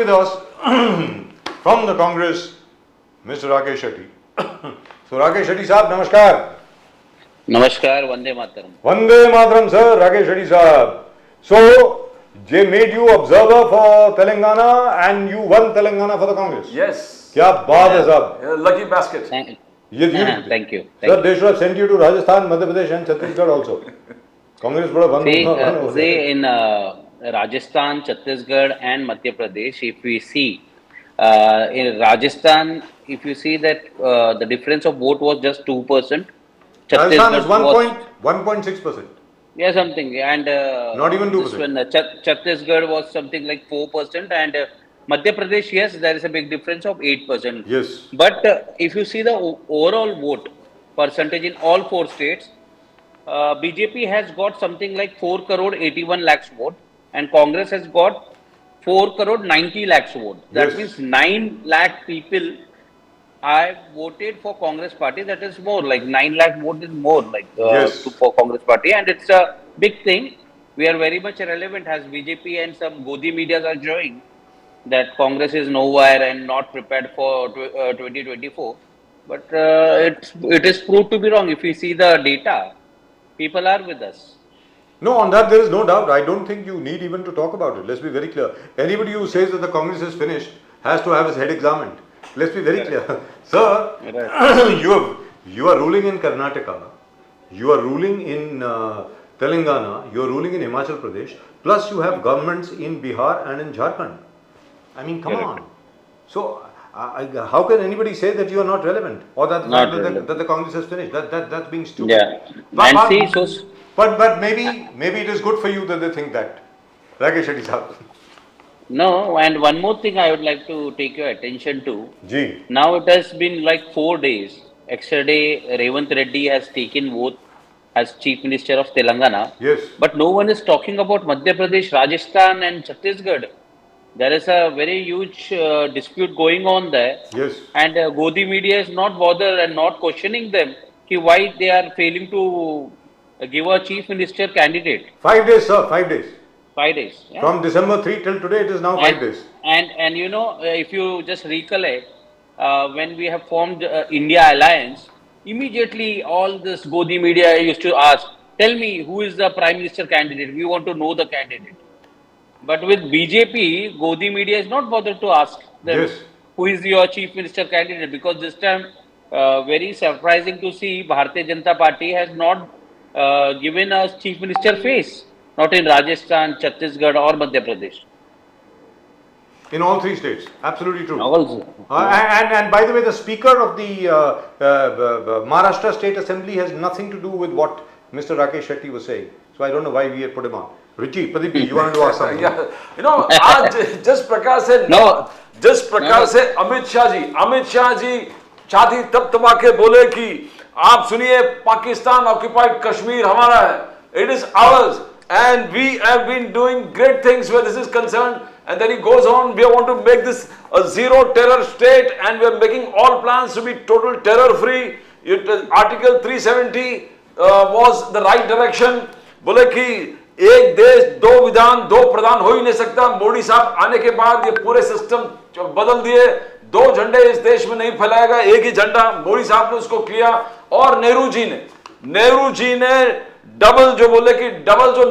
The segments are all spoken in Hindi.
With us from the Congress, Mr. Rakesh Shetty. So Rakesh Shetty साहब नमस्कार. नमस्कार. Vande Mataram. Vande Mataram sir, Rakesh Shetty साहब. So they made you observer for Telangana and you won Telangana for the Congress. Yes. क्या बात है साहब. Lucky basket. Thank you. Sir, they should have sent you to Rajasthan, Madhya Pradesh and Chhattisgarh also. Congress बड़ा बंद. See, in Rajasthan, Chhattisgarh and Madhya Pradesh, if we see, in Rajasthan, if you see that the difference of vote was just 2%. Rajasthan is 1.6%. Yeah, something. And not even 2%. When Chhattisgarh was something like 4%, and Madhya Pradesh, yes, there is a big difference of 8%. Yes. But if you see the overall vote percentage in all four states, BJP has got something like 4 crore 81 lakhs vote, and Congress has got 4 crore 90 lakhs vote. That means 9 lakh people I voted for Congress party. That is more like 9 lakh vote is more like for Congress party, and it's a big thing. We are very much relevant as BJP and some Godi medias are showing that Congress is nowhere and not prepared for 2024. But it is proved to be wrong. If we see the data, people are with us. No, on that there is no doubt. I don't think you need even to talk about it. Let's be very clear. Anybody who says that the Congress is finished has to have his head examined. Let's be very clear. Sir, you are ruling in Karnataka, you are ruling in Telangana, you are ruling in Himachal Pradesh, plus you have governments in Bihar and in Jharkhand. I mean, come on. So, how can anybody say that you are not relevant or that the Congress has finished? That's being stupid. Yeah. But maybe it is good for you that they think that. Rakesh Shetty Sahab. No, and one more thing I would like to take your attention to. Ji. Now it has been like 4 days. Yesterday, Revant Reddy has taken oath as Chief Minister of Telangana. Yes. But no one is talking about Madhya Pradesh, Rajasthan and Chhattisgarh. There is a very huge dispute going on there. Yes. And Godi media is not bothered and not questioning them why they are failing to give a Chief Minister candidate. 5 days, sir. 5 days. 5 days. Yeah? From December 3 till today, it is now 5 days. And you know, if you just recollect, when we have formed India Alliance, immediately all this Godi media used to ask, tell me who is the Prime Minister candidate. We want to know the candidate. But with BJP, Godi media is not bothered to ask them who is your Chief Minister candidate, because this time, very surprising to see, Bharatiya Janata Party has not given us Chief Minister face. Not in Rajasthan, Chhattisgarh or Madhya Pradesh. In all 3 states. Absolutely true. Also. And by the way, the Speaker of the Maharashtra State Assembly has nothing to do with what Mr. Rakesh Shetty was saying. So I don't know why we had put him on. Richie, Pradeep, you wanted to ask something? Yeah. You know, just Prakash said, Amit Shah ji छाती तब तबा के बोले कि आप सुनिए पाकिस्तान occupied Kashmir हमारा है. It is ours. And we have been doing great things where this is concerned. And then he goes on, we want to make this a zero terror state and we are making all plans to be total terror free. Article 370 was the right direction. बोले कि एक देश दो विधान दो प्रधान हो ही नहीं सकता. मोदी साहब आने के बाद ये पूरे सिस्टम बदल दिए. 2 झंडे इस देश में नहीं फैलाएगा, एक ही झंडा. मोदी साहब ने उसको किया. और नेहरू जी ने डबल जो बोले कि डबल जो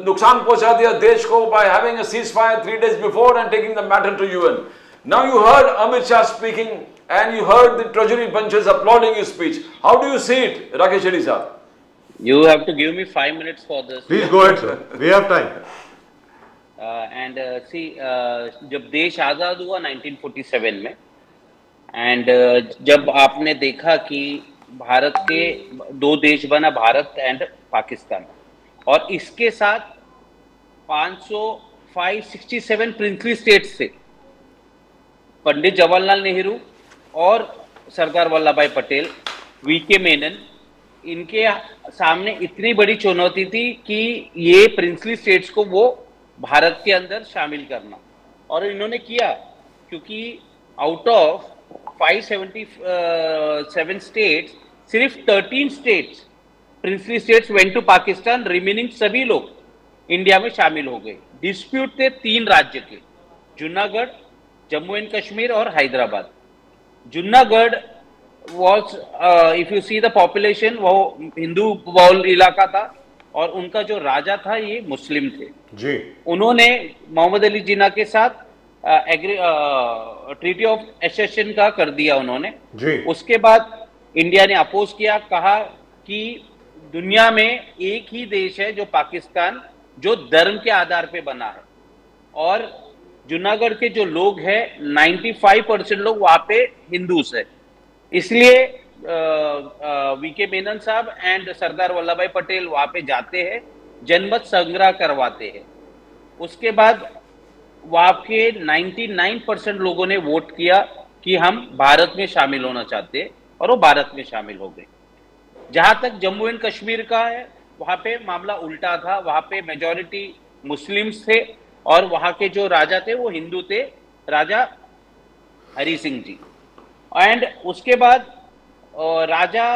नुकसान पहुंचा दिया देश को by having a ceasefire 3 days before and taking the matter to UN. Now you heard Amit Shah speaking and you heard the treasury bunches applauding his speech. How do you see it, Rakesh Shetty sir? You have to give me 5 minutes for this. Please go ahead, sir. We have time. See, जब देश आजाद हुआ 1947 में, and जब आपने देखा कि भारत के 2 देश बना, भारत एंड पाकिस्तान, और इसके साथ 567 प्रिंसली स्टेट्स थे. पंडित जवाहरलाल नेहरू और सरदार वल्लभ भाई पटेल, वीके मेनन, इनके सामने इतनी बड़ी चुनौती थी कि ये प्रिंसली स्टेट्स को वो भारत के अंदर शामिल करना, और इन्होंने किया. क्योंकि आउट ऑफ 577 स्टेट्स, सिर्फ 13 states princely states went to Pakistan. Remaining सभी लोग इंडिया में शामिल हो गए. डिस्प्यूट थे 3 राज्य के, जूनागढ़, जम्मू एंड कश्मीर और Hyderabad. Junagadh was, if you see the population, वो हिंदू बहुल इलाका था और उनका जो राजा था ये मुस्लिम थे। जी। उन्होंने मोहम्मद अली जिन्ना के साथ ट्रीटी ऑफ एसेशन का कर दिया उन्होंने जी। उसके बाद इंडिया ने अपोज किया, कहा कि दुनिया में एक ही देश है जो पाकिस्तान, जो धर्म के आधार पे बना है, और जूनागढ़ के जो लोग हैं 95% लोग वहां पे हिंदूस है। इसलिए वीके मेनन साहब एंड सरदार वल्लभ भाई पटेल वहां पे जाते हैं, जनमत संग्रह करवाते हैं। उसके बाद वहां के 99% लोगों ने वोट किया कि हम भारत में शामिल होना चाहते हैं, और वो भारत में शामिल हो गए। जहां तक जम्मू एंड कश्मीर का है, वहां पे मामला उल्टा था। वहां पे मेजॉरिटी मुस्लिम्स थे और वहां के जो राजा थे वो हिंदू थे, राजा हरि सिंह जी। एंड उसके बाद राजा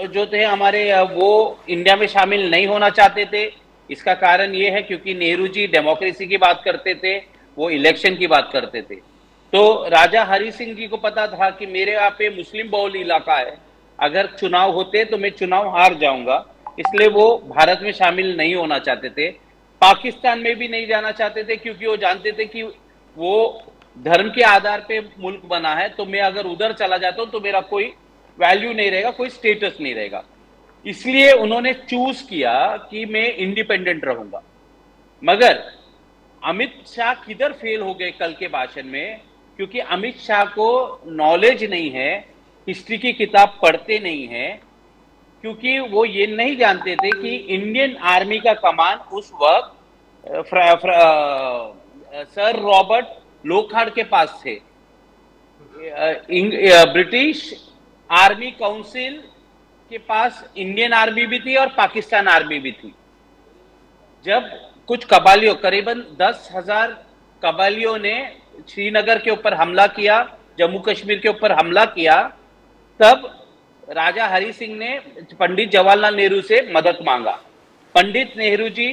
जो थे हमारे, वो इंडिया में शामिल नहीं होना चाहते थे। इसका कारण ये है क्योंकि नेहरू जी डेमोक्रेसी की बात करते थे, वो इलेक्शन की बात करते थे। तो राजा हरि सिंह जी को पता था कि मेरे यहाँ पे मुस्लिम बहुल इलाका है, अगर चुनाव होते तो मैं चुनाव हार जाऊंगा, इसलिए वो भारत में शामिल नहीं होना चाहते थे। पाकिस्तान में भी नहीं जाना चाहते थे क्योंकि वो जानते थे कि वो धर्म के आधार पे मुल्क बना है, तो मैं अगर उधर चला जाता हूं तो मेरा कोई वैल्यू नहीं रहेगा, कोई स्टेटस नहीं रहेगा। इसलिए उन्होंने चूज किया कि मैं इंडिपेंडेंट रहूंगा। मगर अमित शाह किधर फेल हो गए कल के भाषण में, क्योंकि अमित शाह को नॉलेज नहीं है, हिस्ट्री की किताब पढ़ते नहीं है, क्योंकि वो ये नहीं जानते थे कि इंडियन आर्मी का कमान उस वक्त सर रॉबर्ट लोखाड़ के पास थे। ब्रिटिश आर्मी काउंसिल के पास इंडियन आर्मी भी थी और पाकिस्तान आर्मी भी थी। जब कुछ कबालियों, करीबन 10,000 कबालियों ने श्रीनगर के ऊपर हमला किया, जम्मू कश्मीर के ऊपर हमला किया, तब राजा हरि सिंह ने पंडित जवाहरलाल नेहरू से मदद मांगा। पंडित नेहरू जी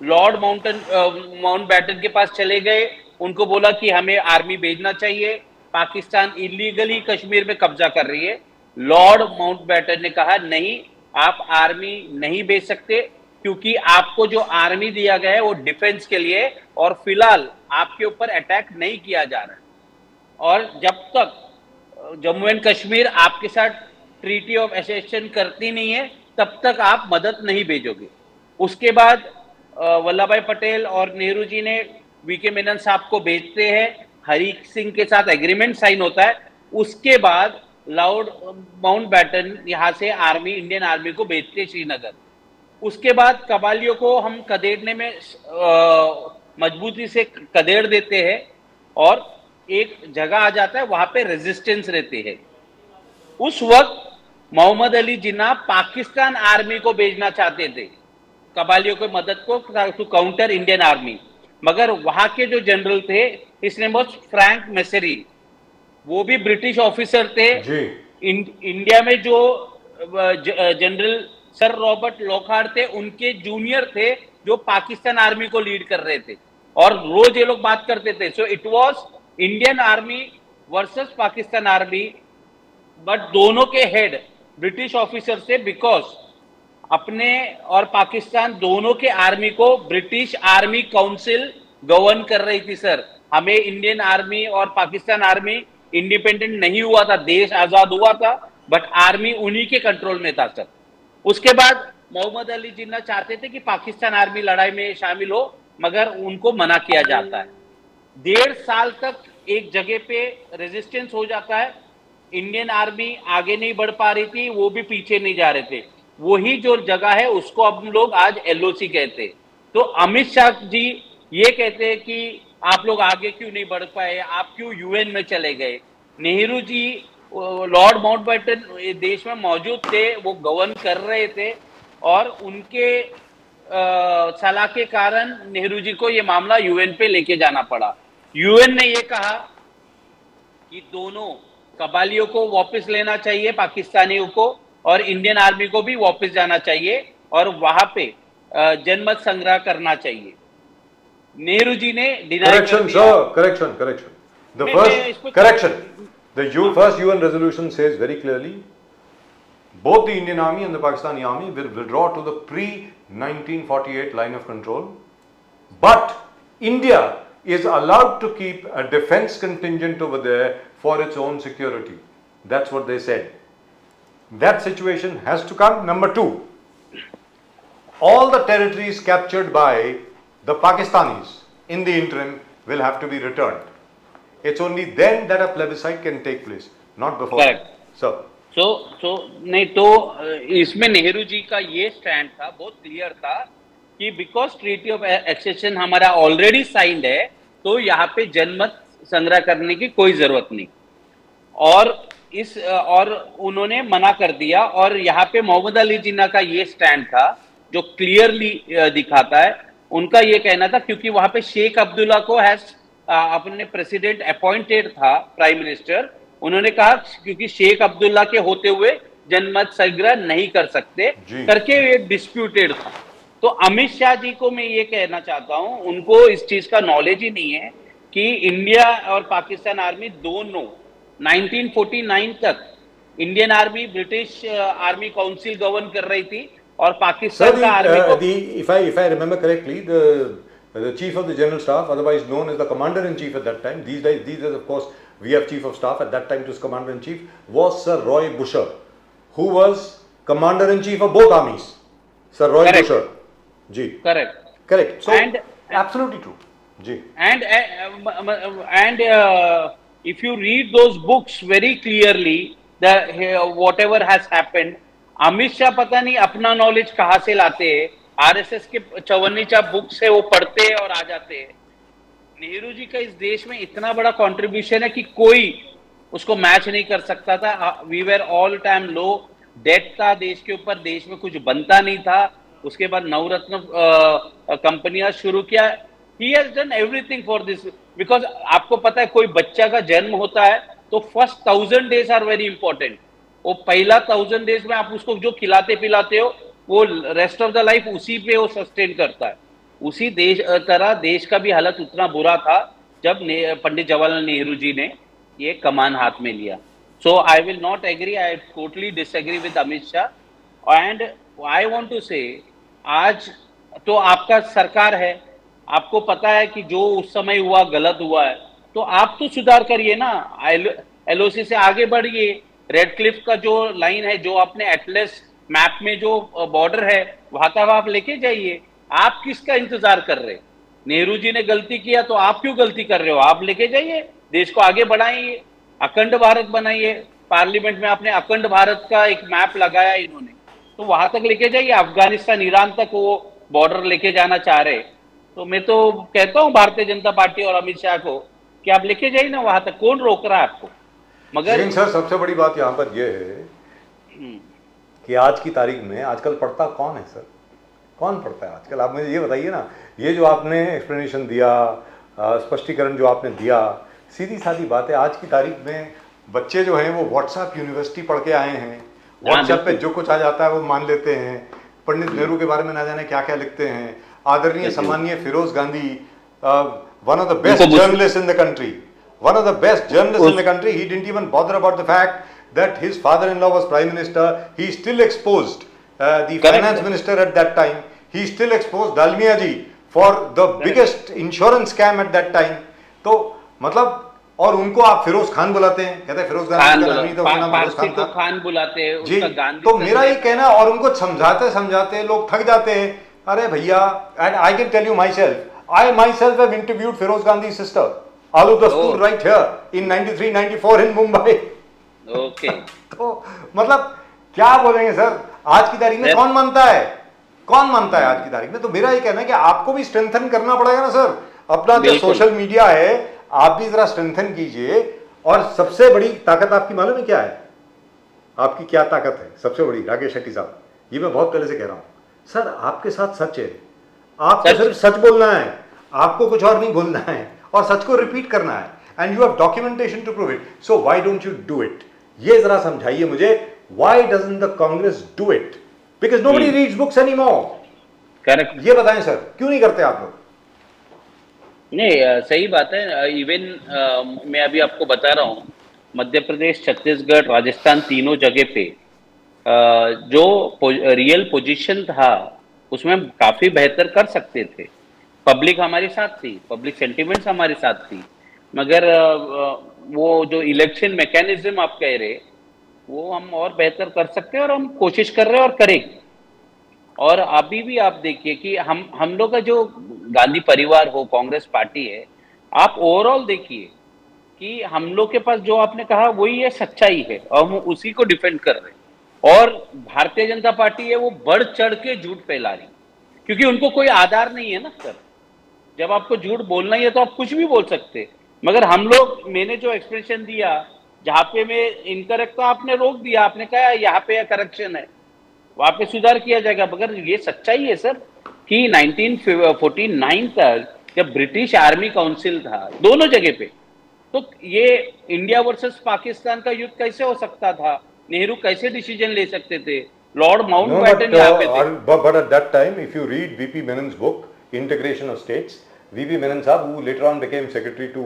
लॉर्ड माउंटबेटन के पास चले गए, उनको बोला कि हमें आर्मी भेजना चाहिए, पाकिस्तान इलीगली कश्मीर में कब्जा कर रही है। लॉर्ड माउंटबेटन ने कहा नहीं, आप आर्मी नहीं भेज सकते, क्योंकि आपको जो आर्मी दिया गया है वो डिफेंस के लिए, और फिलहाल आपके ऊपर अटैक नहीं किया जा रहा है, और जब तक जम्मू एंड कश्मीर आपके साथ ट्रीटी ऑफ एसेशन करती नहीं है तब तक आप मदद नहीं भेजोगे। उसके बाद वल्लभ भाई पटेल और नेहरू जी ने वीके मेनन साहब को भेजते हैं, हरि सिंह के साथ एग्रीमेंट साइन होता है। उसके बाद लॉर्ड माउंटबेटन यहाँ से आर्मी, इंडियन आर्मी को भेजते श्रीनगर। उसके बाद कबालियों को हम कदेड़ने में मजबूती से कदेड़ देते हैं और एक जगह आ जाता है, वहां पे रेजिस्टेंस रहते हैं। उस वक्त मोहम्मद अली जिन्ना पाकिस्तान आर्मी को भेजना चाहते थे कबालियों की मदद को, टू काउंटर इंडियन आर्मी, मगर वहां के जो जनरल थे, इसने बहुत फ्रैंक मैसेरी, वो भी ब्रिटिश ऑफिसर थे। इंडिया में जो जनरल सर रॉबर्ट लोखाड़ थे, उनके जूनियर थे जो पाकिस्तान आर्मी को लीड कर रहे थे, और रोज ये लोग बात करते थे। So it was Indian army versus Pakistan army, but दोनों के हेड ब्रिटिश ऑफिसर से, बिकॉज अपने और पाकिस्तान दोनों के आर्मी को ब्रिटिश आर्मी काउंसिल गवर्न कर रही थी। सर, हमें इंडियन आर्मी और पाकिस्तान आर्मी इंडिपेंडेंट नहीं हुआ था, देश आजाद हुआ था, बट आर्मी उन्हीं के कंट्रोल में था सर। उसके बाद मोहम्मद अली जिन्ना चाहते थे कि पाकिस्तान आर्मी लड़ाई में शामिल हो, मगर उनको मना किया जाता है। 1.5 साल तक एक जगह पे रेजिस्टेंस हो जाता है, इंडियन आर्मी आगे नहीं बढ़ पा रही थी, वो भी पीछे नहीं जा रहे थे। वही जो जगह है उसको अब हम लोग आज एलओसी कहते। तो अमित शाह जी ये कहते हैं कि आप लोग आगे क्यों नहीं बढ़ पाए, आप क्यों यूएन में चले गए। नेहरू जी, लॉर्ड माउंटबेटन देश में मौजूद थे, वो गवर्न कर रहे थे, और उनके सलाह के कारण नेहरू जी को ये मामला यूएन पे लेके जाना पड़ा। यूएन ने ये कहा कि दोनों कबालियों को वापस लेना चाहिए, पाकिस्तानियों को, और इंडियन आर्मी को भी वापस जाना चाहिए, और वहां पे जनमत संग्रह करना चाहिए। नेहरू जी ने डिनाई कर दिया। करेक्शन। The मैं first इसको correction, the first UN resolution says very clearly, both the Indian Army and the Pakistani Army will withdraw to the pre-1948 line of control, but India is allowed to keep a defense contingent over there for its own security. That's what they said. That situation has to come. Number two, all the territories captured by the Pakistanis in the interim will have to be returned. It's only then that a plebiscite can take place, not before. Correct. So, नहीं तो इसमें नेहरू जी का ये स्टैंड था, बहुत क्लियर था कि बिकॉज ट्रीटी ऑफ एक्सेशन हमारा ऑलरेडी साइंड है, तो यहाँ पे जनमत संग्रह करने की कोई जरूरत नहीं, और उन्होंने मना कर दिया। और यहाँ पे मोहम्मद अली जिन्ना का ये स्टैंड था जो क्लियरली दिखाता है, उनका ये कहना था क्योंकि वहां पे शेख अब्दुल्ला को अपने प्रेसिडेंट अपॉइंटेड था, प्राइम मिनिस्टर, उन्होंने कहा क्योंकि शेख अब्दुल्ला के होते हुए जनमत संग्रह नहीं कर सकते करके ये डिस्प्यूटेड था। तो अमित शाह जी को मैं ये कहना चाहता हूं, उनको इस चीज का नॉलेज ही नहीं है कि इंडिया और पाकिस्तान आर्मी दोनों 1949 तक Indian army British army council govern कर रही थी और पाकिस्तान का आर्मी को if I remember correctly, the chief of the general staff, otherwise known as the commander in chief at that time, these days of course we have chief of staff, at that time it was commander in chief, was Sir Roy Bushar, who was commander in chief of both armies. Sir Roy Correct. Bushar. Ji. Correct. So absolutely true. Ji. And if you read those books very clearly, whatever has happened, Amit Shah पता नहीं अपना नॉलेज कहाँ से लाते हैं, आरएसएस के 54 बुक से वो पढ़ते हैं और आ जाते हैं। नेहरू जी का इस देश में इतना बड़ा कंट्रीब्यूशन है कि कोई उसको मैच नहीं कर सकता था। We were all time low, debt था देश के ऊपर, देश में कुछ बनता नहीं था। उसके बाद नवरत्न कंपनियां शुरू किया। ही has done everything for this, because आपको पता है कोई बच्चा का जन्म होता है तो first 1000 days are very important. वो पहला 1000 डेज में आप उसको जो खिलाते पिलाते हो वो रेस्ट ऑफ द लाइफ उसी पे वो सस्टेन करता है। उसी तरह देश का भी हालत उतना बुरा था जब पंडित जवाहरलाल नेहरू जी ने ये कमान हाथ में लिया। So I will not agree, I totally disagree with Amit Shah. And I want to say, आज तो आपका सरकार है, आपको पता है कि जो उस समय हुआ गलत हुआ है, तो आप तो सुधार करिए ना, एलओसी से आगे बढ़िए। रेड क्लिफ का जो लाइन है, जो आपने एटलस मैप में जो बॉर्डर है वहां तक आप लेके जाइए। आप किसका इंतजार कर रहे? नेहरू जी ने गलती किया तो आप क्यों गलती कर रहे हो? आप लेके जाइए, देश को आगे बढ़ाइए, अखंड भारत बनाइए। पार्लियामेंट में आपने अखंड भारत का एक मैप लगाया इन्होंने, तो वहां तक लेके जाइए। अफगानिस्तान, ईरान तक वो बॉर्डर लेके जाना चाह रहे, तो मैं तो कहता हूं भारतीय जनता पार्टी और अमित शाह को कि आप लेके जाइए ना वहां तक, कौन रोक रहा है आपको? मगर सर सबसे बड़ी बात यहाँ पर यह है कि आज की तारीख में आजकल पढ़ता कौन है सर? कौन पढ़ता है आजकल? आप मुझे ये बताइए ना। ये जो आपने एक्सप्लेनेशन दिया, स्पष्टीकरण जो आपने दिया, सीधी सादी बात है। आज की तारीख में बच्चे जो हैं वो व्हाट्सएप यूनिवर्सिटी पढ़ के आए हैं, व्हाट्सएप पे जो कुछ आ जाता है वो मान लेते हैं। पंडित नेहरू के बारे में ना जाने क्या क्या लिखते हैं। आदरणीय सम्मानीय Feroze Gandhi, one of the best journalist in the country, one of the best journalists in the country, he didn't even bother about the fact that his father-in-law was prime minister. He still exposed the finance minister at that time. He still exposed Dalmia ji for the biggest insurance scam at that time. तो मतलब, और उनको आप फिरोज खान बुलाते हैं, कहते हैं फिरोज गांधी का नाम नहीं था, उसका नाम फिरोज खान था। खान बुलाते हैं, जी। उसका गांधी। तो मेरा ये कहना, और उनको समझाते समझाते लोग थक जाते हैं। अरे भैया, and I can tell you myself, I myself have interviewed Feroz Gandhi's sister Alu Dastoor right here in 93-94 in Mumbai. Okay. तो मतलब क्या बोलेंगे सर? आज की तारीख में कौन मानता है? कौन मानता है आज की तारीख में? तो मेरा ये कहना है कि आपको भी स्ट्रेंथन करना पड़ेगा ना सर। अपना जो सोशल मीडिया है आप भी जरा स्ट्रेंथन कीजिए। और सबसे बड़ी ताकत आपकी मालूम है क्या है? आपकी क्या ताकत है सबसे बड़ी, राकेश शेट्टी साहब? ये मैं बहुत पहले से कह रहा हूं सर, आपके साथ सच है। आपको सिर्फ सच बोलना है, आपको कुछ और नहीं बोलना है, और सच को रिपीट करना है। And you have documentation to prove it, so why don't you do it? ये जरा समझाइए मुझे, why doesn't the Congress do it? Because nobody reads books anymore. Correct. ये बताएं सर, क्यों नहीं करते आप लोग? नहीं सही बात है। इवन मैं अभी आपको बता रहा हूँ, मध्य प्रदेश, छत्तीसगढ़, राजस्थान, तीनों जगह पे जो रियल पोजीशन था उसमें हम काफी बेहतर कर सकते थे। पब्लिक हमारे साथ थी, पब्लिक सेंटिमेंट्स हमारे साथ थी, मगर वो जो इलेक्शन मैकेनिज्म आप कह रहे, वो हम और बेहतर कर सकते हैं और हम कोशिश कर रहे हैं और करेंगे। और अभी भी आप देखिए कि हम लोग का जो गांधी परिवार हो, कांग्रेस पार्टी है, आप ओवरऑल देखिए कि हम लोग के पास जो आपने कहा वही है, सच्चाई है, और हम उसी को डिफेंड कर रहे हैं। और भारतीय जनता पार्टी है वो बढ़ चढ़ के झूठ फैला रही, क्योंकि उनको कोई आधार नहीं है ना सर। जब आपको झूठ बोलना ही है तो आप कुछ भी बोल सकते, मगर हम लोग, मैंने जो एक्सप्रेशन दिया, जहां पे मैं इनकरेक्ट, तो आपने रोक दिया, आपने कहा यहाँ पे करेक्शन है, वहां पे सुधार किया जाएगा। मगर ये सच्चाई है सर कि 1949 तक जब ब्रिटिश आर्मी काउंसिल था दोनों जगह पे, तो ये इंडिया वर्सेस पाकिस्तान का युद्ध कैसे हो सकता था? नेहरू कैसे डिसीजन ले सकते थे? लॉर्ड माउंटबेटन यहाँ पे थे। but at that time, if you read V.P. Menon's book, Integration of States, V.P. Menon साहब, who later on became secretary to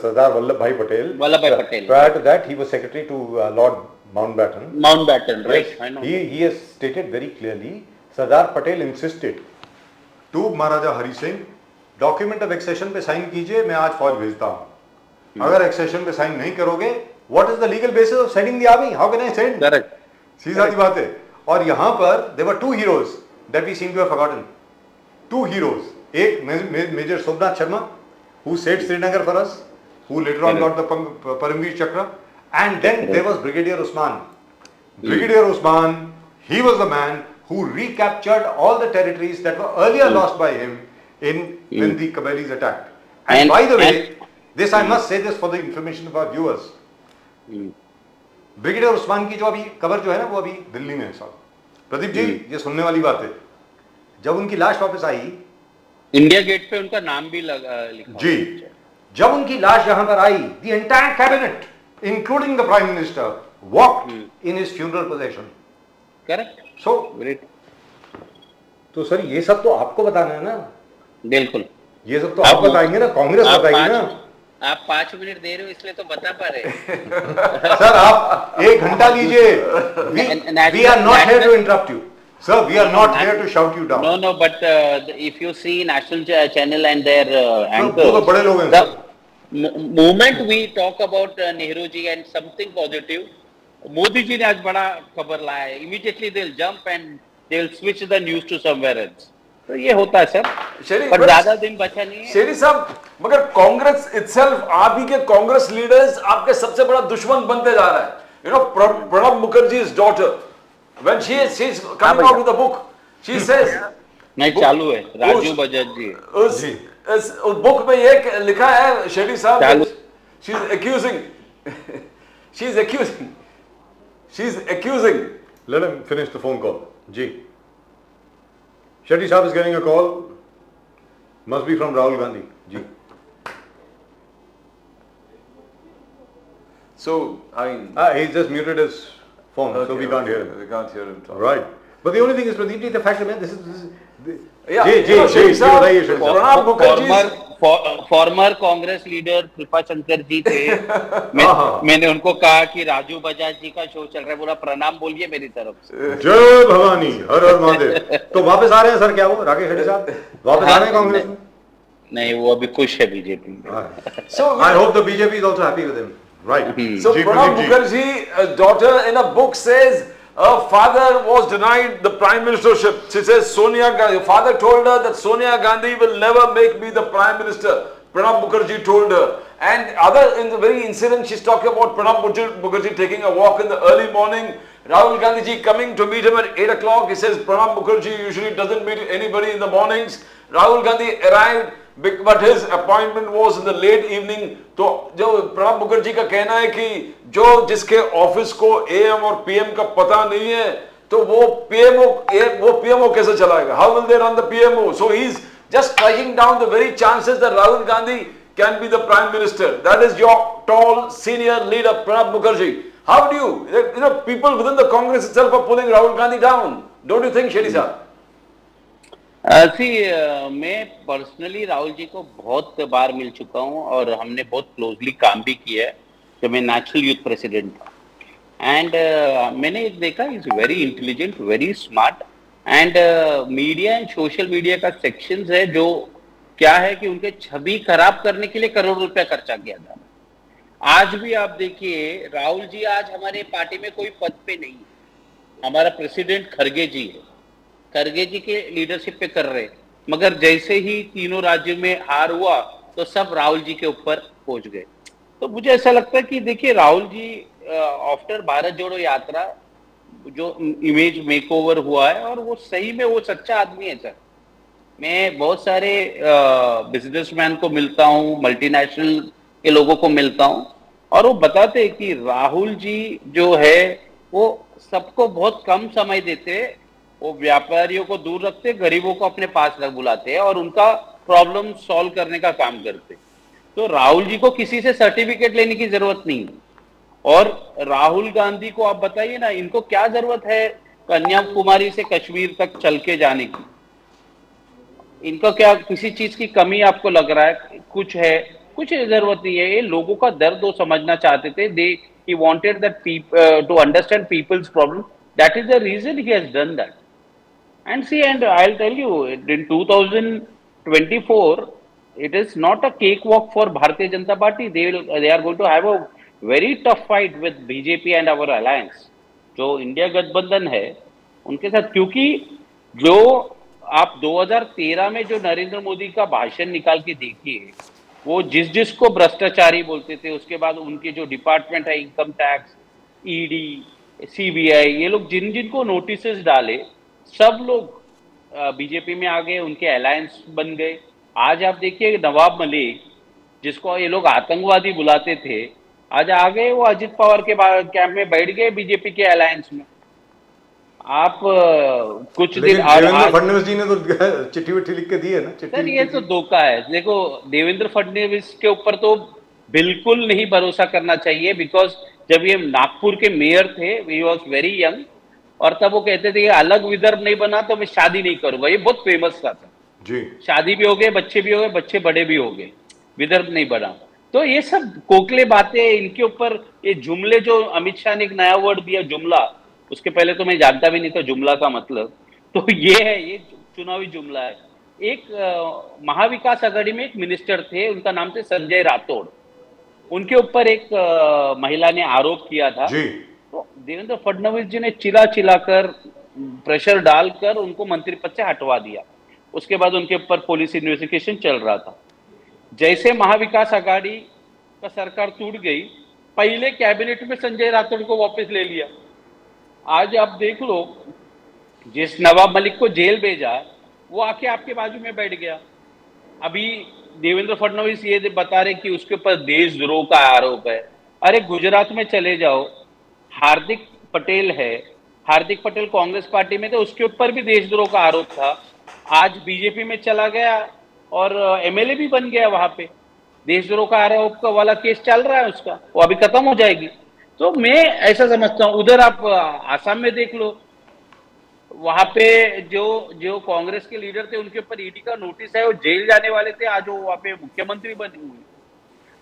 Sardar Vallabhbhai Patel. Vallabhbhai Patel. Prior to that, he was secretary to Lord Mountbatten. Mountbatten, right? Yes, I know. he has stated very clearly, Sardar Patel insisted to Maharaja Hari Singh, document of accession पे साइन कीजिए, मैं आज फौज भेजता हूं। अगर एक्सेशन पे साइन नहीं करोगे, what is the legal basis of sending the army? How can I send? Correct, सीधी सादी बात है। और यहां पर there were two heroes that we seem to have forgotten, two heroes, एक major Somnath Sharma who saved Srinagar for us, who later on got the Paramveer Chakra, and then there was Brigadier Usman. Brigadier Usman, he was the man who recaptured all the territories that were earlier lost by him when the Kabylis attacked. And by the way, this I must say this for the information of our viewers. Brigadier Usman की जो अभी कबर जो है ना, वो अभी दिल्ली में है साहब। प्रदीप जी, ये सुनने वाली बात है। जब उनकी लाश वापस आई, इंडिया गेट पे उनका नाम भी लिखा जी, जब उनकी लाश यहां पर आई, the entire cabinet including the prime minister walked in his funeral procession. Correct, so great. तो सर ये सब तो आपको बताना है ना? बिल्कुल, ये सब तो आप बताएंगे ना, कांग्रेस बताएगी ना। आप 5 मिनट दे रहे हो इसलिए तो बता पा रहे। सर आप 1 घंटा लीजिए। We are not here to interrupt you. Sir, we are not here to shout you down. No, but if you see national channel and their anchors, वो तो बड़े लोग हैं sir. the moment we talk about Nehru ji and something positive, Modi ji ने आज बड़ा खबर लाया है, immediately they'll jump and they'll switch the news to somewhere else. तो ये होता है सर, पर ज्यादा दिन बचा नहीं है। शेरी साहब, मगर कांग्रेस इटसेल्फ, आप ही के कांग्रेस लीडर्स आपके सबसे बड़ा दुश्मन बनते जा रहा है। You know, Pranab Mukherjee's daughter, when she's coming out with a book, she says, नहीं चालू है, राजू बजाज जी उस बुक में ये लिखा है शेरी साहब, she's accusing Let him finish the phone call. Ji, Shetty साहब is getting a call, must be from Rahul Gandhi. Ji, so I mean, he's just muted his phone, so we can't hear him. We can't hear him talk. Right. But the only thing is, Pradeep ji, the fact that this is Yeah, ji, you know, Shetty साहब, बताइए Shetty साहब। प्रणब मुखर्जी फॉर्मर कांग्रेस लीडर कृपा शंकर जी थे। मैंने उनको कहा कि राजू बजाज जी का शो चल रहा है, बोला प्रणाम बोलिए मेरी तरफ से। जय भवानी, हर हर महादेव। तो वापस आ रहे हैं सर, क्या वो राकेश शेट्टी साहब वापस आ रहे हैं कांग्रेस में? नहीं, वो अभी खुश है बीजेपी में। So I hope the BJP is also happy with him. Right. So ji, Pranab Pradeep ji. Mukherjee's daughter in a book says her father was denied the prime ministership. She says Sonia Gandhi, her father told her that Sonia Gandhi will never make me the prime minister. Pranab Mukherjee told her. And in the very incident, she's talking about Pranab Mukherjee taking a walk in the early morning. Rahul Gandhi ji coming to meet him at 8 o'clock. He says Pranab Mukherjee usually doesn't meet anybody in the mornings. Rahul Gandhi arrived, but his appointment was in the late evening. तो जो प्रणब मुखर्जी का कहना है कि जो जिसके ऑफिस को एएम और पीएम का पता नहीं है, तो वो पीएमओ कैसे चलाएगा? How will they run the PMO? So he's just striking down the very chances that Rahul Gandhi can be the prime minister. That is your tall senior leader Pranab Mukherjee. How do you know, people within the Congress itself are pulling Rahul Gandhi down? Don't you think, Shetty sir? मैं पर्सनली राहुल जी को बहुत बार मिल चुका हूँ और हमने बहुत क्लोजली काम भी किया है जब मैं नेशनल यूथ प्रेसिडेंट था। एंड मैंने देखा is very intelligent, very smart. And media and social media का सेक्शंस है जो क्या है कि उनके छवि खराब करने के लिए करोड़ रुपया खर्चा किया था। आज भी आप देखिए, राहुल जी आज हमारे पार्टी में कोई पद पे नहीं है। हमारा प्रेसिडेंट खरगे जी है, खरगे जी के लीडरशिप पे कर रहे, मगर जैसे ही तीनों राज्यों में हार हुआ तो सब राहुल जी के ऊपर पहुंच गए। तो मुझे ऐसा लगता है कि देखिए, राहुल जी आफ्टर भारत जोड़ो यात्रा जो इमेज मेकओवर हुआ है, और वो सही में वो सच्चा आदमी है सर। मैं बहुत सारे बिजनेसमैन को मिलता हूँ, मल्टीनेशनल के लोगों को मिलता हूँ, और वो बताते हैं कि राहुल जी जो है वो सबको बहुत कम समय देते, वो व्यापारियों को दूर रखते, गरीबों को अपने पास रख बुलाते हैं और उनका प्रॉब्लम सॉल्व करने का काम करते। तो राहुल जी को किसी से सर्टिफिकेट लेने की जरूरत नहीं है। और राहुल गांधी को आप बताइए ना, इनको क्या जरूरत है कन्याकुमारी से कश्मीर तक चल के जाने की? इनको क्या किसी चीज की कमी आपको लग रहा है? कुछ है? कुछ जरूरत नहीं है। ये लोगों का दर्द वो समझना चाहते थे। They he wanted that to understand people's problem. That is the reason he has done that. And see, and I'll tell you, in 2024, it is not a cakewalk for Bharatiya Janata Party. They are going to have a very tough fight with BJP and our alliance. जो इंडिया गठबंधन है उनके साथ, क्योंकि जो आप 2013 में जो नरेंद्र मोदी का भाषण निकाल के देखिए, वो जिसको भ्रष्टाचारी बोलते थे, उसके बाद उनके जो डिपार्टमेंट है, इनकम टैक्स, ईडी, सीबीआई, ये लोग जिनको नोटिस डाले, सब लोग बीजेपी में आ गए, उनके अलायंस बन गए। आज आप देखिए, नवाब मलिक जिसको ये लोग आतंकवादी बुलाते थे, आज आ गए, वो अजित पवार के कैंप में बैठ गए, बीजेपी के अलायंस में। आप कुछ दिन देवेंद्र फडणवीस जी ने तो चिट्ठी विट्ठी लिख के दी है ना, सर, ये तो धोखा है। देखो, देवेंद्र फडणवीस के ऊपर तो बिल्कुल नहीं भरोसा करना चाहिए, बिकॉज जब ये नागपुर के मेयर थे, ही वॉज वेरी यंग, और तब वो कहते थे कि अलग विदर्भ नहीं बना तो मैं शादी नहीं करूंगा। ये बहुत फेमस था जी। शादी भी हो गए, बच्चे भी हो गए, बच्चे बड़े भी हो गए, विदर्भ नहीं बना। तो ये सब कोकले बातें, इनके ऊपर ये जुमले, जो अमित शाह ने एक नया वर्ड दिया जुमला, उसके पहले तो मैं जानता भी नहीं था जुमला का मतलब। तो ये है, ये चुनावी जुमला है। एक महाविकास आघाड़ी में एक मिनिस्टर थे, उनका नाम थे संजय राठौड़। उनके ऊपर एक महिला ने आरोप किया था जी। तो देवेंद्र फडणवीस जी ने चिल्ला चिल्लाकर, प्रेशर डालकर उनको मंत्री पद से हटवा दिया। उसके बाद उनके ऊपर पुलिस इन्वेस्टिगेशन चल रहा था। जैसे महाविकास आघाड़ी का सरकार टूट गई, पहले कैबिनेट में संजय राठौड़ को वापस ले लिया। आज आप देख लो, जिस नवाब मलिक को जेल भेजा, वो आके आपके बाजू में बैठ गया। अभी देवेंद्र फडणवीस ये बता रहे कि उसके ऊपर देशद्रोह का आरोप है। अरे गुजरात में चले जाओ, हार्दिक पटेल है, हार्दिक पटेल कांग्रेस पार्टी में थे, उसके ऊपर भी देशद्रोह का आरोप था। आज बीजेपी में चला गया और एमएलए भी बन गया। वहां पे देशद्रोह का आरोप का वाला केस चल रहा है उसका, वो अभी खत्म हो जाएगी। तो मैं ऐसा समझता हूँ। उधर आप आसाम में देख लो, वहां पे जो कांग्रेस के लीडर थे, उनके ऊपर ईडी का नोटिस है, वो जेल जाने वाले थे, आज वो वहां पे मुख्यमंत्री बने हुए।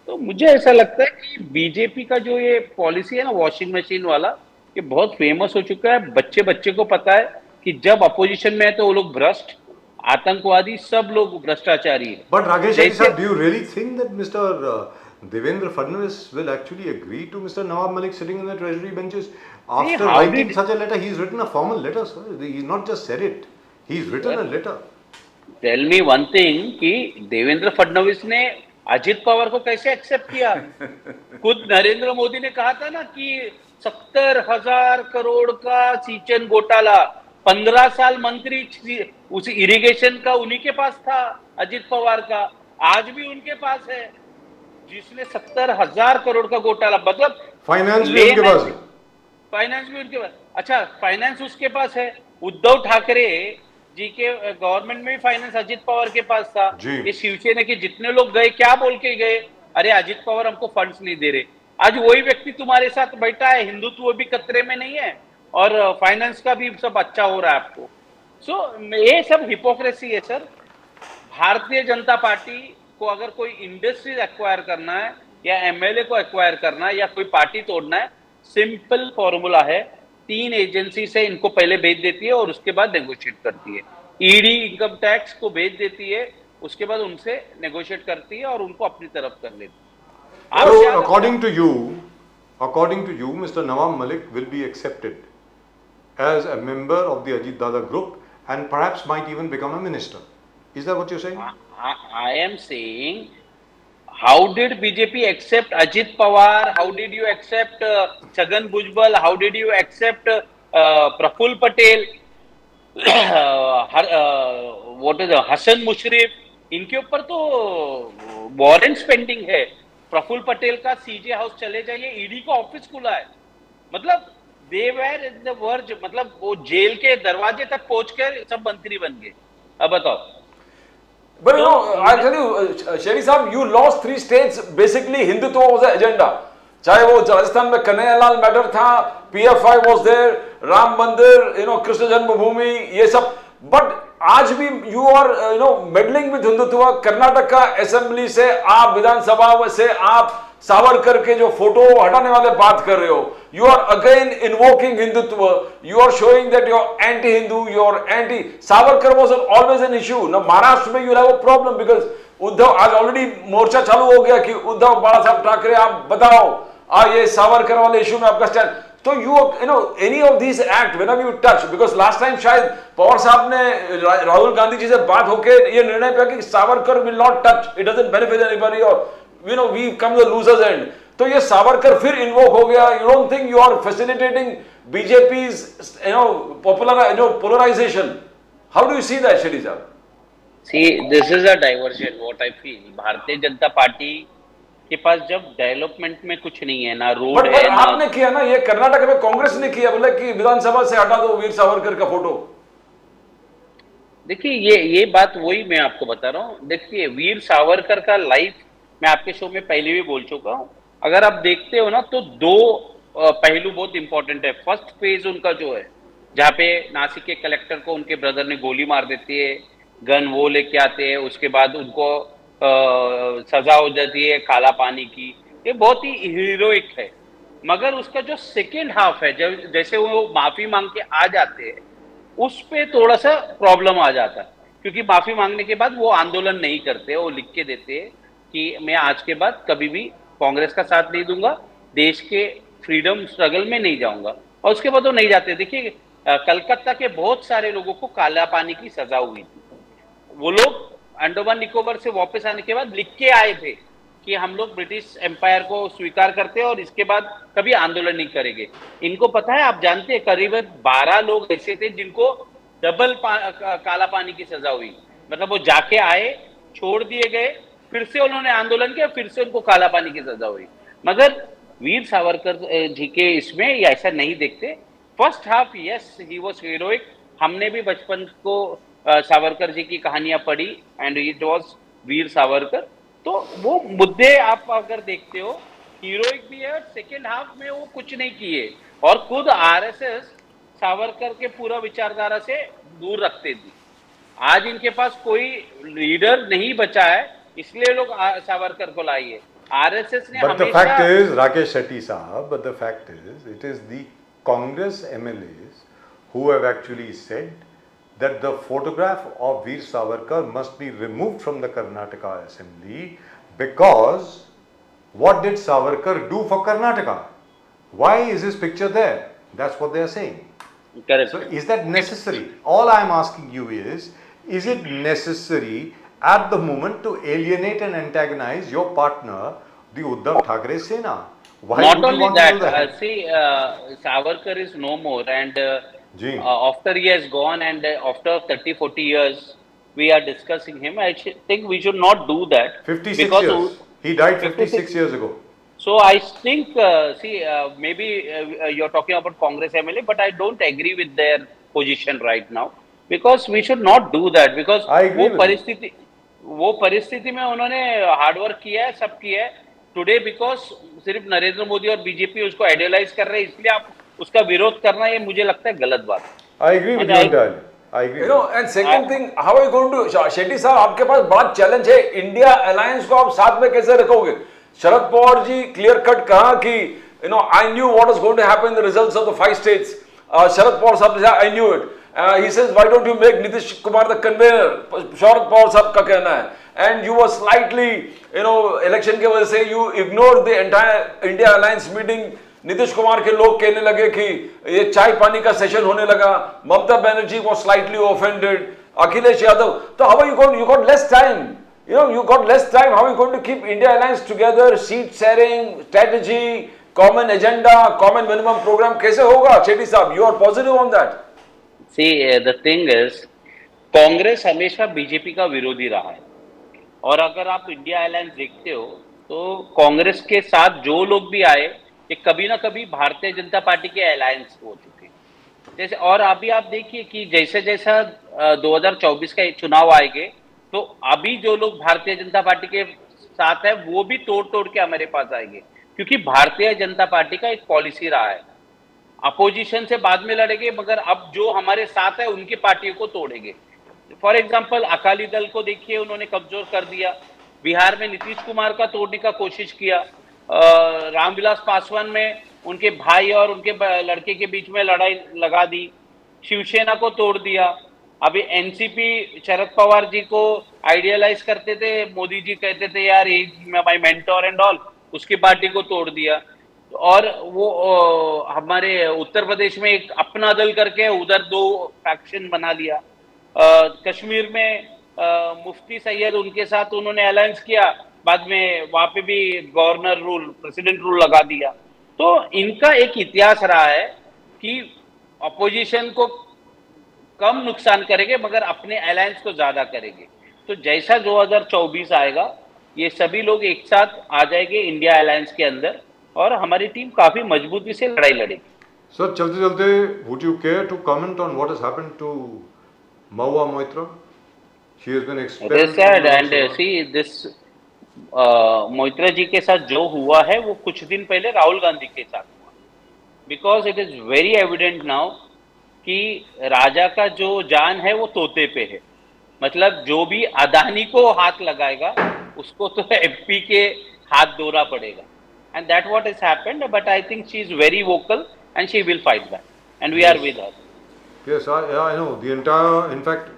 तो मुझे ऐसा लगता है कि बीजेपी का जो ये पॉलिसी है ना, वॉशिंग मशीन वाला, ये बहुत फेमस हो चुका है। बच्चे बच्चे को पता है कि जब अपोजिशन में है तो वो लोग भ्रष्ट, आतंकवादी, सब लोग भ्रष्टाचारी है। But Rakesh sir, do you really think that Mr. Devendra Fadnavis will actually agree to Mr. Nawab Malik sitting in the treasury benches after writing such a letter? He's written a formal letter, sir. He's not just said it. He's written a letter. Tell me one thing कि देवेंद्र फडणवीस ने अजित पवार को कैसे एक्सेप्ट किया? खुद नरेंद्र मोदी ने कहा था ना कि 70,000 करोड़ का सिंचन घोटाला, 15 साल मंत्री उस इरिगेशन का उन्हीं के पास था, अजित पवार का। आज भी उनके पास है, जिसने 70,000 करोड़ का घोटाला, मतलब फाइनेंस भी उनके पास है। फाइनेंस भी उनके पास। अच्छा, फाइनेंस उसके पास है। उद्धव ठाकरे जी के गवर्नमेंट में भी फाइनेंस अजित पवार के पास था। ये शिवसेना के जितने लोग गए, क्या बोल के गए? अरे अजित पवार हमको फंड्स नहीं दे रहे। आज वही व्यक्ति तुम्हारे साथ बैठा है, हिंदुत्व भी खतरे में नहीं है और फाइनेंस का भी सब अच्छा हो रहा है आपको। सो ये सब हिपोक्रेसी है सर। भारतीय जनता पार्टी को अगर कोई इंडस्ट्रीज एक्वायर करना है या एमएलए को एक्वायर करना है या कोई पार्टी तोड़ना है, सिंपल फॉर्मूला है, 3 एजेंसी से इनको पहले भेज देती है और उसके बाद नेगोशिएट करती है। ईडी इनकम टैक्स को भेज देती है, उसके बाद उनसे नेगोशिएट करती है और उनको अपनी तरफ कर लेती है। आप So, क्या- according to you, Mr. Nawab Malik will be accepted as a member of the Ajit Dada group and perhaps might even become a minister. Is that what you're saying? I am saying, how did BJP accept Ajit Pawar? How did you accept Chhagan Bhujbal? How did you accept Praful Patel? What is Hassan Mushrif? इनके ऊपर तो वारंट्स पेंडिंग है। प्रफुल्ल पटेल का सीजे हाउस चले जाइए, ईडी का ऑफिस खुला है। मतलब they were in the verge, मतलब वो जेल के दरवाजे तक पहुंचकर सब मंत्री बन गए। अब बताओ। But you know, I'll tell you, Sherry साहब, you lost 3 states. Basically, Hindutva was the agenda. चाहे वो राजस्थान में कन्हैयालाल मैटर था, PFI was there, राम मंदिर, कृष्ण जन्मभूमि, ये सब। बट आज भी you are meddling with Hindutva. Karnataka का असेंबली से आप, विधानसभा से आप सावरकर के जो फोटो हटाने वाले बात कर रहे हो, you are again invoking Hindutva, you are showing that you are anti-Hindu, you are anti. Savarkar was always an issue. Now Maharashtra में you have a problem because Uddhav, आज ऑलरेडी मोर्चा चालू हो गया कि उद्धव बाला साहब ठाकरे आप बताओ ये सावरकर वाले इशू में आपका स्टैंड। तो you know any of these act whenever you touch, because last time शायद पवार साहब ने राहुल गांधी जी से बात होके ये निर्णय किया कि Savarkar will not touch, it doesn't benefit anybody, or we come to the losers end. तो ये सावरकर फिर इन्वोक हो गया। You don't think you are facilitating BJP's polarization? How do you see that, Shetty sir? See, this is a diversion, what I feel. Bharatiya Janata party के पास जब डेवलपमेंट में कुछ नहीं है, ना रोड है, ना आपने किया ना, ये कर्नाटक में कांग्रेस ने किया, बोले कि विधानसभा से हटा दो वीर सावरकर का फोटो। देखिए ये बात वही मैं आपको बता रहा हूँ। देखिए वीर सावरकर का लाइफ मैं आपके शो में पहले भी बोल चुका हूँ। अगर आप देखते हो ना तो 2 पहलू बहुत इंपॉर्टेंट है। फर्स्ट फेज उनका जो है, जहाँ पे नासिक के कलेक्टर को उनके ब्रदर ने गोली मार देती है, गन वो लेके आते हैं, उसके बाद उनको सजा हो जाती है काला पानी की, ये बहुत ही हीरोइक है। मगर उसका जो सेकेंड हाफ है, जब जैसे वो माफी मांग के आ जाते हैं, उस पे थोड़ा सा प्रॉब्लम आ जाता है, क्योंकि माफी मांगने के बाद वो आंदोलन नहीं करते, वो लिख के देते हैं कि मैं आज के बाद कभी भी कांग्रेस का साथ नहीं दूंगा, देश के फ्रीडम स्ट्रगल में नहीं जाऊंगा, और उसके बाद वो नहीं जाते। देखिए कलकत्ता के बहुत सारे लोगों को काला पानी की सजा हुई थी। वो लोग अंडमान निकोबार से वापस आने के बाद लिख के आए थे कि हम लोग ब्रिटिश एम्पायर को स्वीकार करते हैं और इसके बाद कभी आंदोलन नहीं करेंगे। इनको पता है, आप जानते हैं, करीबन 12 लोग ऐसे थे जिनको डबल काला पानी की सजा हुई। मतलब वो जाके आए, छोड़ दिए गए, फिर से उन्होंने आंदोलन किया, फिर से उनको काला पानी की सजा हुई। मगर वीर सावरकर जी के इसमें ऐसा नहीं देखते। First half yes he was heroic. हमने भी बचपन को सावरकर जी की कहानियां पढ़ी and it was Veer Savarkar. तो वो मुद्दे आप अगर देखते हो, हीरोइक भी है। सेकेंड हाफ में वो कुछ नहीं किए और खुद आरएसएस सावरकर के पूरा विचारधारा से दूर रखते थी। आज इनके पास कोई लीडर नहीं बचा है, इसलिए लोग सावरकर को लाई है। आरएसएस ने But the fact is, Rakesh Shetty Sahab, but the fact is, it is the Congress MLAs who have actually said that the photograph of Veer Savarkar must be removed from the Karnataka Assembly because what did Savarkar do for Karnataka? Why is his picture there? That's what they are saying. Correct. So is that necessary? All I am asking you is it necessary at the moment to alienate and antagonize your partner, the Uddhav Thackeray Sena? Why Not would you only want to do that, see, Savarkar is no more, and after he has gone, and after 30-40 years, we are discussing him. I think we should not do that. 56 years. He died 56 years ago. So I think, maybe you're talking about Congress MLA, but I don't agree with their position right now, because we should not do that, because I agree with वो परिस्थिति में उन्होंने हार्डवर्क किया है, सब किया है। टुडे बिकॉज सिर्फ नरेंद्र मोदी और बीजेपी उसको आइडियलाइज कर रहे हैं, इसलिए आप उसका विरोध करना, ये मुझे लगता है गलत बात है। I agree with you entirely. I agree. You know, and second thing, how are you going to, Shetty साहब आपके पास बड़ा चैलेंज है, इंडिया अलायंस को आप साथ में कैसे रखोगे? शरद पवार जी क्लियर कट कहा कि I knew what was going to happen in the results of the 5 states. Sharad Pawar साहब ने कहा I knew it. He says why don't you make Nitish Kumar the convener? Sharad Pawar साहब का कहना है. And you were slightly, election के वजह से you ignored the entire India alliance meeting. Nitish Kumar के लोग कहने लगे कि ये चाय पानी का सेशन होने लगा. Mamata Banerjee was slightly offended. Akhilesh Yadav. So how are you going? You got less time. You got less time. How are you going to keep India alliance together? Seat sharing, strategy, common agenda, common minimum program. कैसे होगा? शेट्टी साहब, you are positive on that. See, the thing is, Congress हमेशा बीजेपी का विरोधी रहा है, और अगर आप इंडिया अलायंस देखते हो तो कांग्रेस के साथ जो लोग भी आए ये कभी ना कभी भारतीय जनता पार्टी के अलायंस हो चुके हैं. जैसे और अभी आप देखिए कि जैसे जैसा 2024 का चुनाव आएंगे तो अभी जो लोग भारतीय जनता पार्टी के साथ है वो भी तोड़ तोड़ के हमारे पास आएंगे, क्योंकि भारतीय जनता पार्टी का एक पॉलिसी रहा है अपोजिशन से बाद में लड़ेंगे, मगर अब जो हमारे साथ है उनकी पार्टियों को तोड़ेंगे. फॉर एग्जाम्पल अकाली दल को देखिए, उन्होंने कमजोर कर दिया. बिहार में नीतीश कुमार का तोड़ने का कोशिश किया. रामविलास पासवान में उनके भाई और उनके लड़के के बीच में लड़ाई लगा दी. शिवसेना को तोड़ दिया. अभी एनसीपी शरद पवार जी को आइडियलाइज करते थे, मोदी जी कहते थे यार ही माय मेंटोर एंड ऑल, उसकी पार्टी को तोड़ दिया. और वो हमारे उत्तर प्रदेश में एक अपना दल करके उधर 2 फैक्शन बना लिया. कश्मीर में मुफ्ती सैयद उनके साथ उन्होंने अलायंस किया, बाद में वहां पे भी गवर्नर रूल, प्रेसिडेंट रूल लगा दिया. तो इनका एक इतिहास रहा है कि अपोजिशन को कम नुकसान करेंगे मगर अपने अलायंस को ज्यादा करेंगे. तो जैसा 2024 आएगा ये सभी लोग एक साथ आ जाएंगे इंडिया अलायंस के अंदर और हमारी टीम काफी मजबूती से लड़ाई लड़ेगी. सर चलते चलते, would you care to comment on what has happened to Mahua Moitra? She has been expelled. It is sad and see this Moitra जी के साथ जो हुआ है वो कुछ दिन पहले राहुल गांधी के साथ हुआ. Because it is very evident now कि राजा का जो जान है वो तोते पे है. मतलब जो भी अदानी को हाथ लगाएगा उसको तो एमपी के हाथ धोना पड़ेगा. And that what is happened, but I think she is very vocal and she will fight back and we are with her. Yes, I know. The entire, in fact,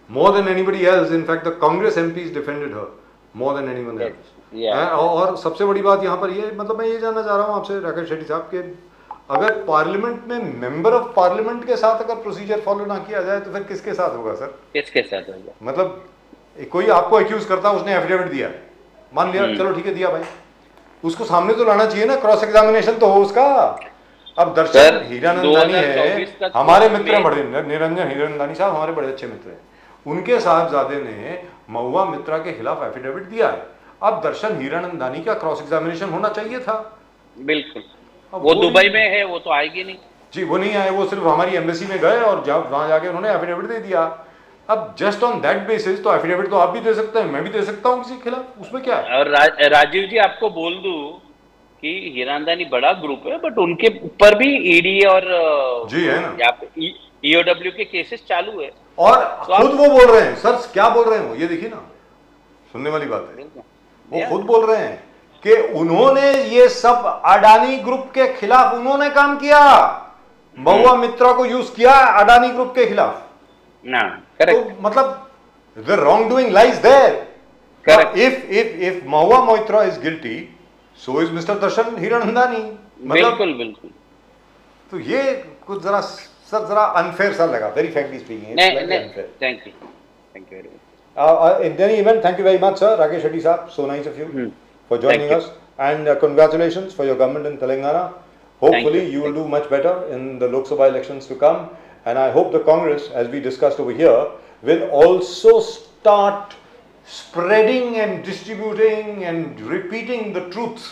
more than anybody else, in fact, the Congress MPs defended her more than anyone else. Yeah. और सबसे बड़ी बात यहाँ पर ये, मतलब मैं ये जानना चाह रहा हूँ आपसे राकेश शेट्टी साहब के, अगर पार्लियामेंट में मेंबर ऑफ पार्लियामेंट के साथ अगर प्रोसीजर फॉलो ना किया जाए तो फिर किसके साथ होगा सर? किसके साथ होगा? मतलब कोई आपको एक्यूज करता है, उसने एफिडेविट दिया, मान लिया, चलो ठीक है दिया भाई, उसको सामने तो लाना चाहिए ना, क्रॉस एग्जामिनेशन तो हो उसका. अब दर्शन हीरानंदानी है, हमारे मित्र हैं बड़े, निरंजन हीरानंदानी साहब हमारे बड़े अच्छे मित्र हैं, उनके साहबजादे ने महुआ मित्रा के खिलाफ एफिडेविट दिया है. अब दर्शन हीरानंदानी का क्रॉस एग्जामिनेशन होना चाहिए था. बिल्कुल. वो दुबई में है, वो तो आएगी नहीं जी, वो नहीं आए, वो सिर्फ हमारी एम्बेसी में गए और जब वहां जाके उन्होंने एफिडेविट दे दिया. अब जस्ट ऑन दैट बेसिस तो एफिडेविट तो आप भी दे सकते हैं, मैं भी दे सकता हूँ किसी के खिलाफ, उसमें क्या है? और राजीव जी आपको बोल दूं कि हीरानंदानी बड़ा ग्रुप है, बट उनके ऊपर भी ईडी और जी है ना, यहाँ पे ईओडब्ल्यू के केसेस चालू है. और तो खुद वो बोल रहे हैं, सर क्या बोल रहे हैं वो, ये देखिए ना, सुनने वाली बात है, वो खुद बोल रहे हैं कि उन्होंने ये सब अडानी ग्रुप के खिलाफ उन्होंने काम किया, महुआ मित्रा को यूज किया अडानी ग्रुप के खिलाफ ना. करेक्ट. तो मतलब the wrongdoing lies there. Correct. If Mahua Moitra is guilty, so is Mr. Darshan Hiranandani. बिल्कुल बिल्कुल. तो ये कुछ जरा सर जरा अनफेयर सा लगा, very frankly speaking. नहीं, thank you very much. In any event, thank you very much, sir. Rakesh Shetty Saab, so nice of you for joining Thank you. us, and congratulations for your government in Telangana. Hopefully, Thank you. you will do much better in the Lok Sabha elections to come, and I hope the Congress, as we discussed over here, will also start spreading and distributing and repeating the truth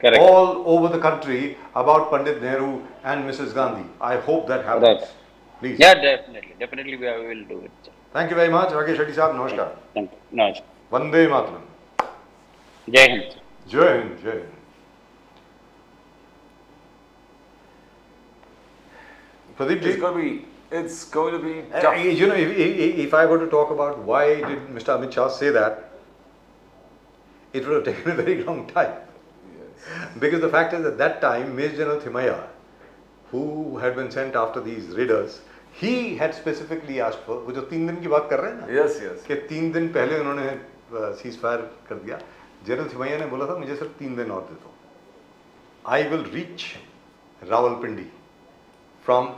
Correct. all over the country about Pandit Nehru and Mrs. Gandhi. I hope that happens. Right. Please. Yeah, definitely we will do it. Thank you very much, Rakesh Shetty Saab. Namaskar. Thank you. Namaskar. Vande Mataram. जय हिंद. जय हिंद, जय Hind. Pradeep ji, It's going to be it's going to be tough. You know, if I were to talk about why did Mr. Amit Shah say that, it would have taken a very long time. Because the fact is at that time, Major General Thimayya, who had been sent after these raiders, he had specifically asked for, वो जो 3 दिन की बात कर रहे हैं ना, Yes, yes. कि 3 दिन पहले उन्होंने सीज फायर कर दिया, जनरल थिमैया ने बोला था मुझे सिर्फ 3 दिन और दे दो. I will reach Rawalpindi from,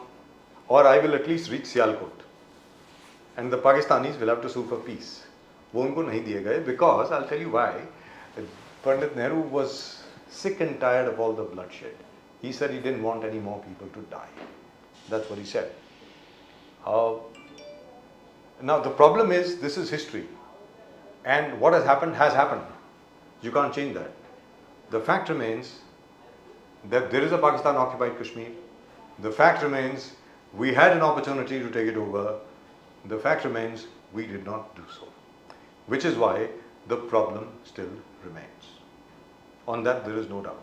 or I will at least reach Sialkot, and the Pakistanis will have to sue for peace. वो उनको नहीं दिए गए because I'll tell you why. Pandit Nehru was sick and tired of all the bloodshed. He said he didn't want any more people to die. That's what he said. Now the problem is, this is history, and what has happened has happened. You can't change that. The fact remains that there is a Pakistan occupied Kashmir. The fact remains we had an opportunity to take it over. The fact remains we did not do so, which is why the problem still remains. On that there is no doubt.